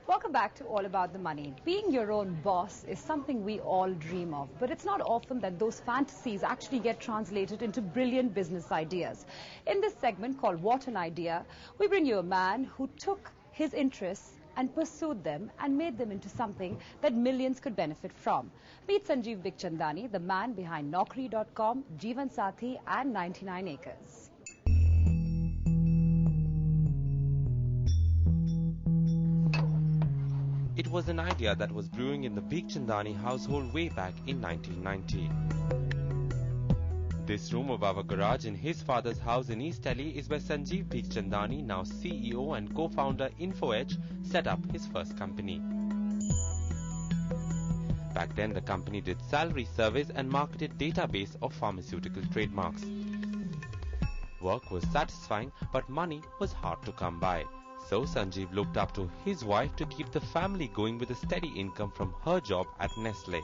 Welcome back to All About the Money. Being your own boss is something we all dream of, but it's not often that those fantasies actually get translated into brilliant business ideas. In this segment called What an Idea, we bring you a man who took his interests and pursued them and made them into something that millions could benefit from. Meet Sanjeev Bikhchandani, the man behind Naukri.com, Jeevan Sathi and 99 Acres. It was an idea that was brewing in the Bikhchandani household way back in 1990. This room above a garage in his father's house in East Delhi is where Sanjeev Bikhchandani, now CEO and co-founder InfoEdge, set up his first company. Back then, the company did salary surveys and marketed database of pharmaceutical trademarks. Work was satisfying, but money was hard to come by. So Sanjeev looked up to his wife to keep the family going with a steady income from her job at Nestle.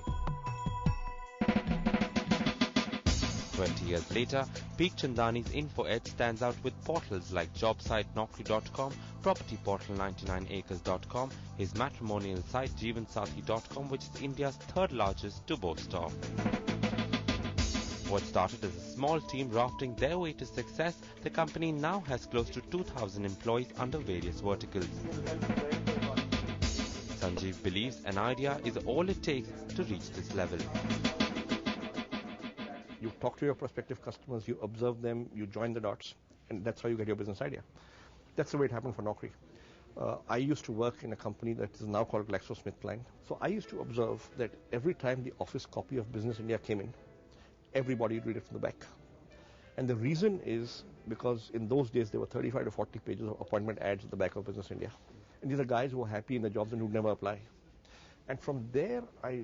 20 years later, Bikhchandani's InfoEdge stands out with portals like job site Naukri.com, property portal 99acres.com, his matrimonial site jeevansathi.com, which is India's third largest to boast of. What started as a small team rafting their way to success, the company now has close to 2,000 employees under various verticals. Sanjeev believes an idea is all it takes to reach this level. You talk to your prospective customers, you observe them, you join the dots, and that's how you get your business idea. That's the way it happened for Naukri. I used to work in a company that is now called GlaxoSmithKline. So I used to observe that every time the office copy of Business India came in, everybody would read it from the back. And the reason is because in those days there were 35 to 40 pages of appointment ads at the back of Business India. And these are guys who were happy in their jobs and who would never apply. And from there I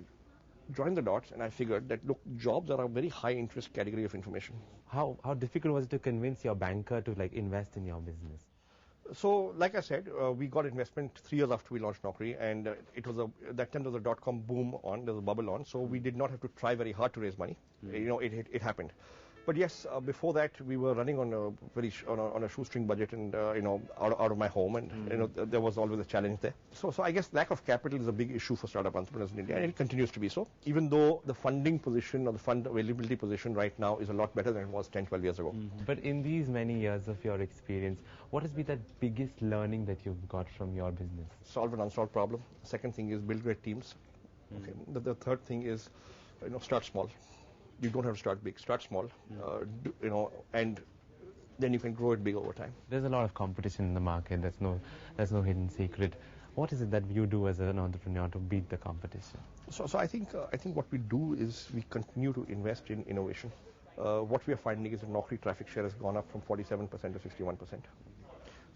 joined the dots and I figured that, look, jobs are a very high interest category of information. How difficult was it to convince your banker to invest in your business? So, like I said, we got investment 3 years after we launched Naukri, and it was that time there was a dot-com boom on, there was a bubble on, so we did not have to try very hard to raise money. You know, it happened. But yes, before that we were running on a shoestring budget, and out of my home, and there was always a challenge there. So I guess lack of capital is a big issue for startup entrepreneurs in India, and it continues to be so. Even though the funding position or the fund availability position right now is a lot better than it was 10, 12 years ago. But in these many years of your experience, what has been the biggest learning that you've got from your business? Solve an unsolved problem. The second thing is build great teams. Okay. The third thing is start small. You don't have to start big. Start small, and then you can grow it big over time. There's a lot of competition in the market. There's no hidden secret. What is it that you do as an entrepreneur to beat the competition? So I think what we do is we continue to invest in innovation. What we are finding is that Naukri traffic share has gone up from 47% to 61%.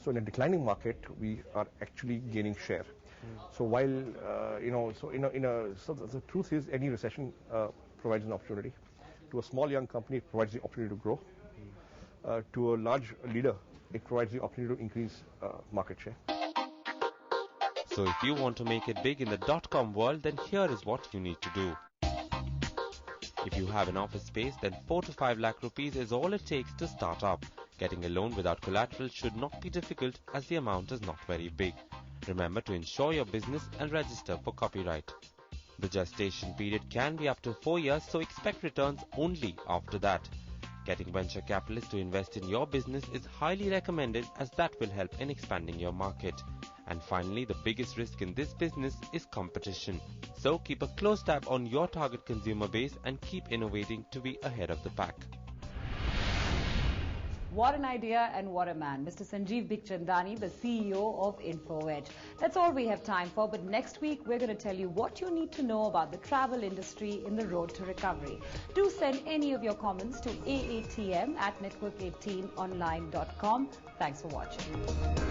So in a declining market, we are actually gaining share. So while so the truth is, any recession provides an opportunity. To a small young company, it provides the opportunity to grow. To a large leader, it provides the opportunity to increase market share. So if you want to make it big in the dot-com world, then here is what you need to do. If you have an office space, then 4 to 5 lakh rupees is all it takes to start up. Getting a loan without collateral should not be difficult, as the amount is not very big. Remember to insure your business and register for copyright. The gestation period can be up to 4 years, so expect returns only after that. Getting venture capitalists to invest in your business is highly recommended, as that will help in expanding your market. And finally, the biggest risk in this business is competition. So keep a close tab on your target consumer base and keep innovating to be ahead of the pack. What an idea and what a man. Mr. Sanjeev Bikhchandani, the CEO of InfoEdge. That's all we have time for, but next week we're going to tell you what you need to know about the travel industry in the road to recovery. Do send any of your comments to aatm@network18online.com. Thanks for watching.